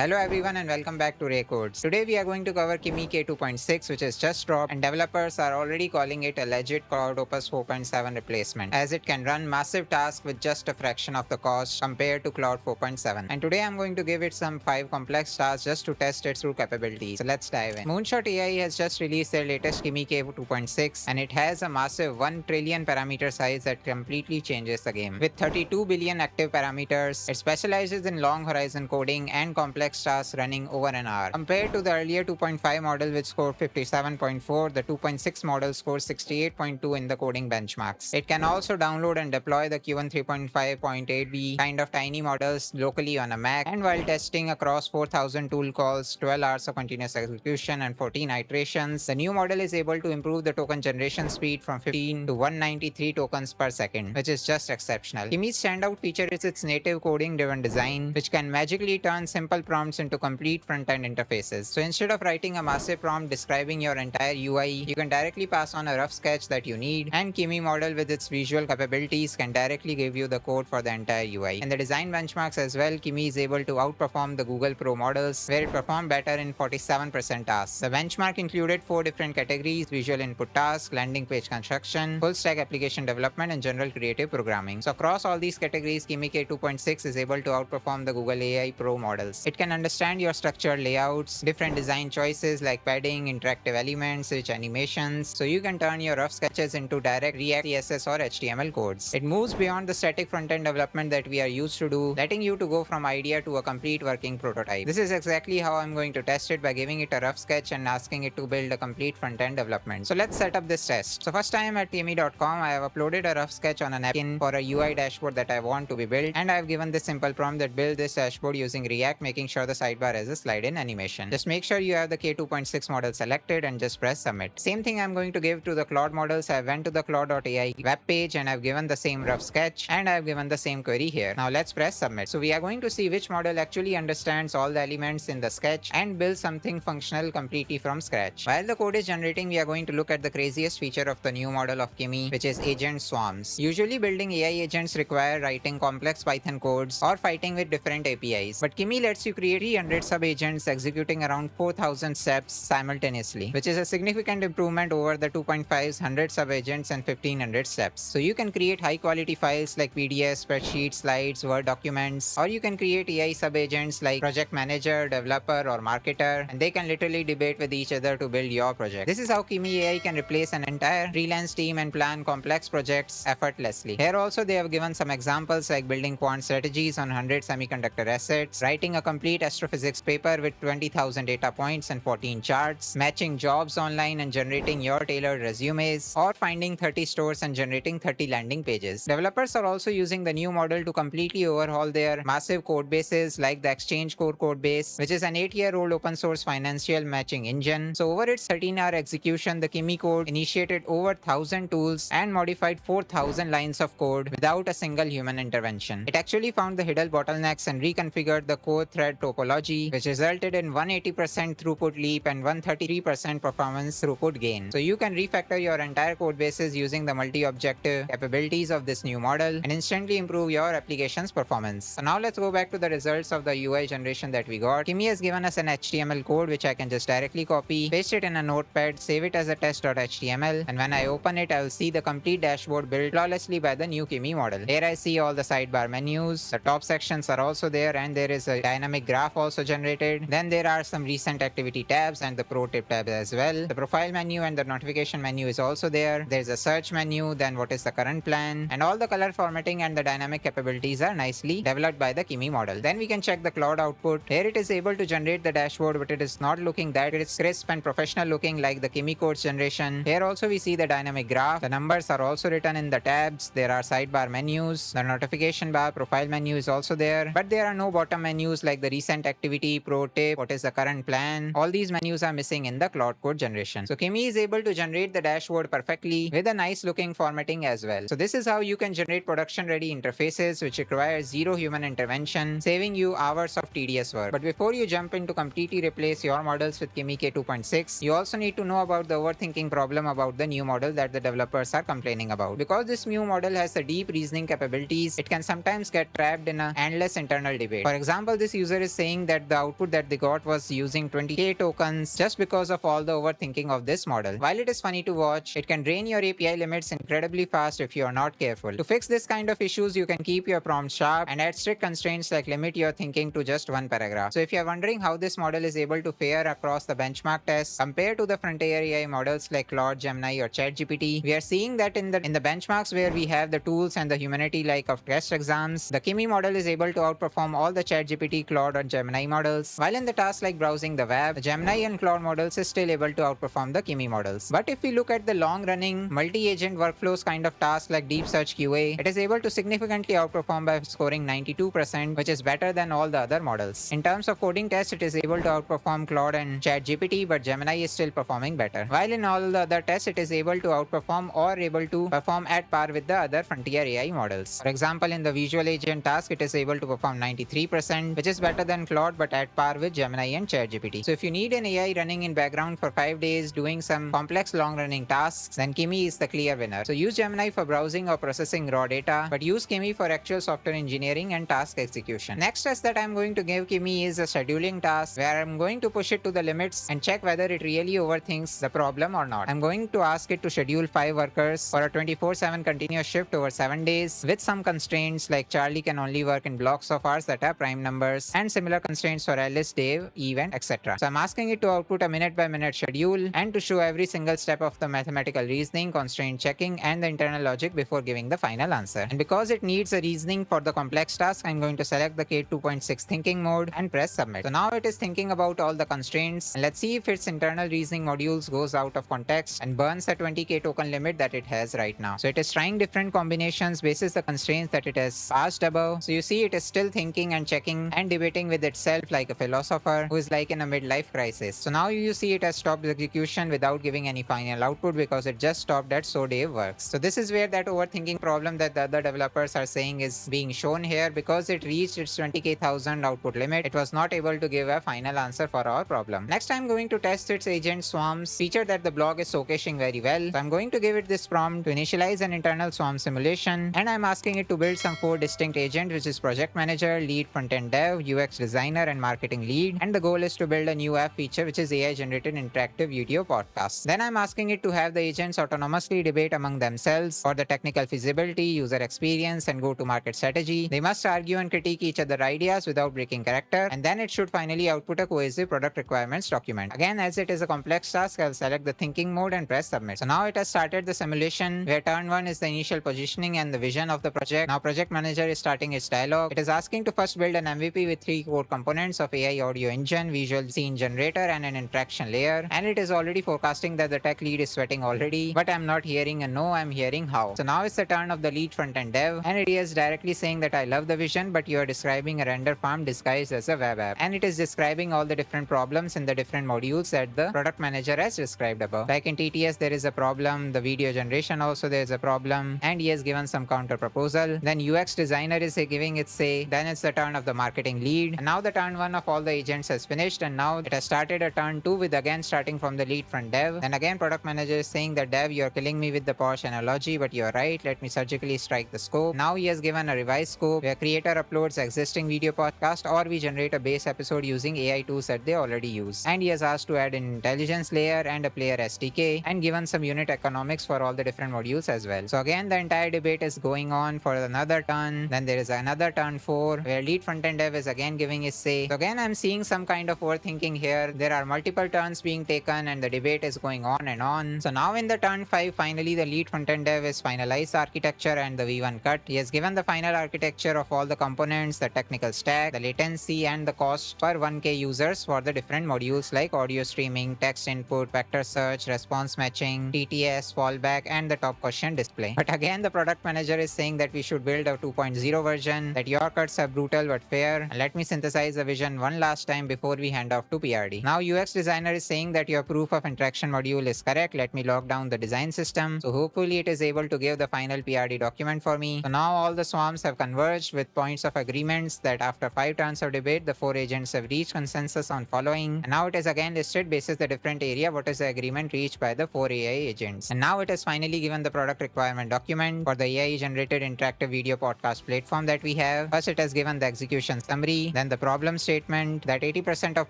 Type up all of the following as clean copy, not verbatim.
Hello everyone and welcome back to Ray Codes. Today we are going to cover Kimi K2.6 which is just dropped and developers are already calling it a legit Claude Opus 4.7 replacement as it can run massive tasks with just a fraction of the cost compared to Claude 4.7. And today I'm going to give it some 5 complex tasks just to test its true capabilities. So let's dive in. Moonshot AI has just released their latest Kimi K2.6 and it has a massive 1 trillion parameter size that completely changes the game. With 32 billion active parameters, it specializes in long horizon coding and complex tasks running over an hour. Compared to the earlier 2.5 model which scored 57.4, the 2.6 model scores 68.2 in the coding benchmarks. It can also download and deploy the Q1 3.5.8b kind of tiny models locally on a Mac, and while testing across 4000 tool calls, 12 hours of continuous execution and 14 iterations, the new model is able to improve the token generation speed from 15 to 193 tokens per second, which is just exceptional. Kimi's standout feature is its native coding driven design, which can magically turn simple prompts into complete front-end interfaces. So instead of writing a massive prompt describing your entire UI, you can directly pass on a rough sketch that you need, and Kimi model with its visual capabilities can directly give you the code for the entire UI. In the design benchmarks as well, Kimi is able to outperform the Google Pro models, where it performed better in 47% tasks. The benchmark included 4 different categories: visual input task, landing page construction, full stack application development, and general creative programming. So across all these categories, Kimi K2.6 is able to outperform the Google AI Pro models. It can understand your structured layouts, different design choices like padding, interactive elements, rich animations, so you can turn your rough sketches into direct React, CSS, or HTML codes. It moves beyond the static front-end development that we are used to do, letting you to go from idea to a complete working prototype. This is exactly how I'm going to test it, by giving it a rough sketch and asking it to build a complete front-end development. So let's set up this test. So first I am at Kimi.com. I have uploaded a rough sketch on a napkin for a UI dashboard that I want to be built, and I have given this simple prompt that build this dashboard using React, making sure the sidebar has a slide-in animation. Just make sure you have the K2.6 model selected and just press submit. Same thing I'm going to give to the Claude models. I went to the Claude.ai web page and I've given the same rough sketch and I've given the same query here. Now let's press submit. So we are going to see which model actually understands all the elements in the sketch and builds something functional completely from scratch. While the code is generating, we are going to look at the craziest feature of the new model of Kimi, which is agent swarms. Usually building AI agents require writing complex Python codes or fighting with different APIs, but Kimi lets you create 300 sub-agents executing around 4000 steps simultaneously, which is a significant improvement over the 2.5's 100 sub-agents and 1500 steps. So you can create high-quality files like PDFs, spreadsheets, slides, Word documents, or you can create AI sub-agents like project manager, developer, or marketer, and they can literally debate with each other to build your project. This is how Kimi AI can replace an entire freelance team and plan complex projects effortlessly. Here also they have given some examples like building quant strategies on 100 semiconductor assets, writing a complete astrophysics paper with 20,000 data points and 14 charts, matching jobs online and generating your tailored resumes, or finding 30 stores and generating 30 landing pages. Developers are also using the new model to completely overhaul their massive code bases like the Exchange Core code base, which is an 8-year-old open source financial matching engine. So over its 13-hour execution, the Kimi code initiated over 1000 tools and modified 4000 lines of code without a single human intervention. It actually found the hidden bottlenecks and reconfigured the core thread topology, which resulted in 180% throughput leap and 133% performance throughput gain. So you can refactor your entire code bases using the multi-objective capabilities of this new model and instantly improve your application's performance. So now let's go back to the results of the UI generation that we got. Kimi has given us an HTML code which I can just directly copy, paste it in a notepad, save it as a test.html, and when I open it, I will see the complete dashboard built flawlessly by the new Kimi model. Here I see all the sidebar menus, the top sections are also there, and there is a dynamic graph also generated. Then there are some recent activity tabs and the pro tip tab as well. The profile menu and the notification menu is also there. There's a search menu, then what is the current plan, and all the color formatting and the dynamic capabilities are nicely developed by the Kimi model. Then we can check the Claude output. Here it is able to generate the dashboard, but it is not looking that crisp and professional looking like the Kimi codes generation. Here also we see the dynamic graph. The numbers are also written in the tabs. There are sidebar menus. The notification bar, profile menu is also there, but there are no bottom menus like the recent activity, pro tip, what is the current plan. All these menus are missing in the Claude code generation. So Kimi is able to generate the dashboard perfectly with a nice looking formatting as well. So this is how you can generate production ready interfaces which require zero human intervention, saving you hours of tedious work. But before you jump in to completely replace your models with Kimi K2.6, you also need to know about the overthinking problem about the new model that the developers are complaining about. Because this new model has a deep reasoning capabilities, it can sometimes get trapped in an endless internal debate. For example, this user is is saying that the output that they got was using 20k tokens just because of all the overthinking of this model. While it is funny to watch, it can drain your API limits incredibly fast if you are not careful. To fix this kind of issues, you can keep your prompt sharp and add strict constraints like limit your thinking to just one paragraph. So if you are wondering how this model is able to fare across the benchmark tests compared to the frontier AI models like Claude, Gemini, or ChatGPT, we are seeing that in the benchmarks where we have the tools and the humanity like of test exams, the Kimi model is able to outperform all the ChatGPT, Claude, or Gemini models. While in the tasks like browsing the web, the Gemini and Claude models is still able to outperform the Kimi models. But if we look at the long-running multi-agent workflows kind of tasks like deep search QA, it is able to significantly outperform by scoring 92%, which is better than all the other models. In terms of coding tests, it is able to outperform Claude and ChatGPT, but Gemini is still performing better. While in all the other tests, it is able to outperform or able to perform at par with the other frontier AI models. For example, in the visual agent task, it is able to perform 93%, which is better than Claude but at par with Gemini and ChatGPT. So if you need an AI running in background for 5 days doing some complex long-running tasks, then Kimi is the clear winner. So use Gemini for browsing or processing raw data, but use Kimi for actual software engineering and task execution. Next test that I'm going to give Kimi is a scheduling task where I'm going to push it to the limits and check whether it really overthinks the problem or not. I'm going to ask it to schedule 5 workers for a 24/7 continuous shift over 7 days with some constraints like Charlie can only work in blocks of hours that are prime numbers and similar constraints for Alice, Dave, Eve, and etc. So I'm asking it to output a minute by minute schedule and to show every single step of the mathematical reasoning, constraint checking, and the internal logic before giving the final answer. And because it needs a reasoning for the complex task, I'm going to select the K2.6 thinking mode and press submit. So now it is thinking about all the constraints, and let's see if its internal reasoning modules goes out of context and burns the 20k token limit that it has right now. So it is trying different combinations basis the constraints that it has passed above. So you see it is still thinking and checking and debating with itself like a philosopher who is like in a midlife crisis. So now you see it has stopped the execution without giving any final output because it just stopped at so Dave works. So this is where that overthinking problem that the other developers are saying is being shown here. Because it reached its 20k output limit, it was not able to give a final answer for our problem. Next, I'm going to test its agent swarms feature that the blog is showcasing very well. So I'm going to give it this prompt to initialize an internal swarm simulation, and I'm asking it to build some 4 distinct agents, which is project manager, lead front-end dev, UX designer, and marketing lead. And the goal is to build a new app feature, which is AI generated interactive video podcast. Then I'm asking it to have the agents autonomously debate among themselves for the technical feasibility, user experience, and go-to-market strategy. They must argue and critique each other's ideas without breaking character, and then it should finally output a cohesive product requirements document. Again, as it is a complex task, I'll select the thinking mode and press submit. So now it has started the simulation where turn 1 is the initial positioning and the vision of the project. Now project manager is starting its dialogue. It is asking to first build an MVP with 3 core components of AI audio engine, visual scene generator, and an interaction layer. And it is already forecasting that the tech lead is sweating already, but I'm not hearing a no, I'm hearing how. So now it's the turn of the lead front-end dev, and it is directly saying that I love the vision, but you are describing a render farm disguised as a web app. And it is describing all the different problems in the different modules that the product manager has described above. Like in TTS, there is a problem, the video generation also there is a problem, and he has given some counter proposal. Then UX designer is giving its say. Then it's the turn of the marketing lead. And now the turn 1 of all the agents has finished, and now it has started a turn 2 with again starting from the lead front dev. Then again product manager is saying that dev, you're killing me with the Porsche analogy, but you're right, let me surgically strike the scope. Now he has given a revised scope where creator uploads existing video podcast or we generate a base episode using AI tools that they already use. And he has asked to add an intelligence layer and a player SDK and given some unit economics for all the different modules as well. So again, the entire debate is going on for another turn. Then there is another turn 4 where lead front-end dev is again giving his say. So again, I'm seeing some kind of overthinking here. There are multiple turns being taken and the debate is going on and on. So now in the turn 5, finally the lead front-end dev is finalized the architecture and the V1 cut. He has given the final architecture of all the components, the technical stack, the latency, and the cost per 1k users for the different modules like audio streaming, text input, vector search, response matching, TTS, fallback, and the top question display. But again, the product manager is saying that we should build a 2.0 version, that your cuts are brutal but fair, and let me synthesize the vision one last time before we hand off to PRD. Now UX designer is saying that your proof of interaction module is correct, let me lock down the design system. So hopefully it is able to give the final PRD document for me. So now all the swarms have converged with points of agreements that after 5 turns of debate, the 4 agents have reached consensus on following. And now it is again listed basis the different area what is the agreement reached by the 4 AI agents. And now it has finally given the product requirement document for the AI generated interactive video podcast platform that we have. First it has given the execution summary, Then the problem statement that 80% of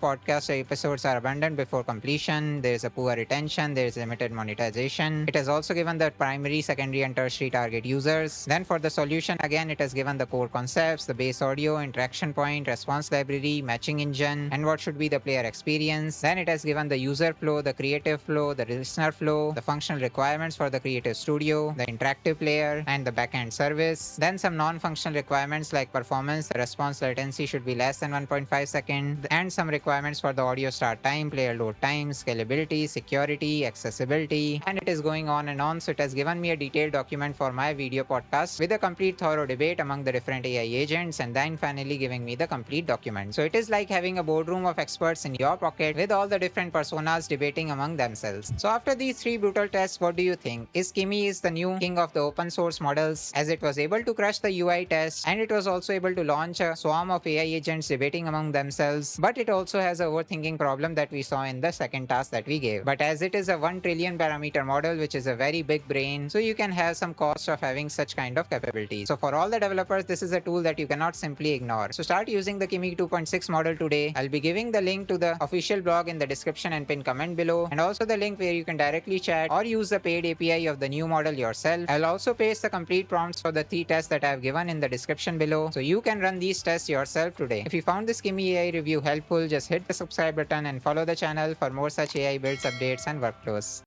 podcast episodes are abandoned before completion. There is a poor retention. There is limited monetization. It has also given the primary, secondary, and tertiary target users. Then for the solution, again, it has given the core concepts, the base audio, interaction point, response library, matching engine, and what should be the player experience. Then it has given the user flow, the creative flow, the listener flow, the functional requirements for the creative studio, the interactive player, and the backend service. Then some non-functional requirements like performance, the response latency should be less than 1.5 seconds, and some requirements for the audio start time, player load time, scalability, security, accessibility, and it is going on and on. So it has given me a detailed document for my video podcast with a complete thorough debate among the different AI agents, and then finally giving me the complete document. So it is like having a boardroom of experts in your pocket with all the different personas debating among themselves. So after these three brutal tests, what do you think? Is Kimi is the new king of the open source models, as it was able to crush the UI test, and it was also able to launch a swarm of AI agents debating among themselves, but it also has a overthinking problem that we saw in the second task that we gave. But as it is a 1 trillion parameter model, which is a very big brain, so you can have some cost of having such kind of capabilities. So for all the developers, this is a tool that you cannot simply ignore. So start using the Kimi 2.6 model today. I'll be giving the link to the official blog in the description and pin comment below, and also the link where you can directly chat or use the paid API of the new model yourself. I'll also paste the complete prompts for the 3 tests that I've given in the description below, so you can run these tests yourself today. If you found this Kimi AI review helpful, just hit the subscribe button and follow the channel for more such AI builds, updates, and workflows.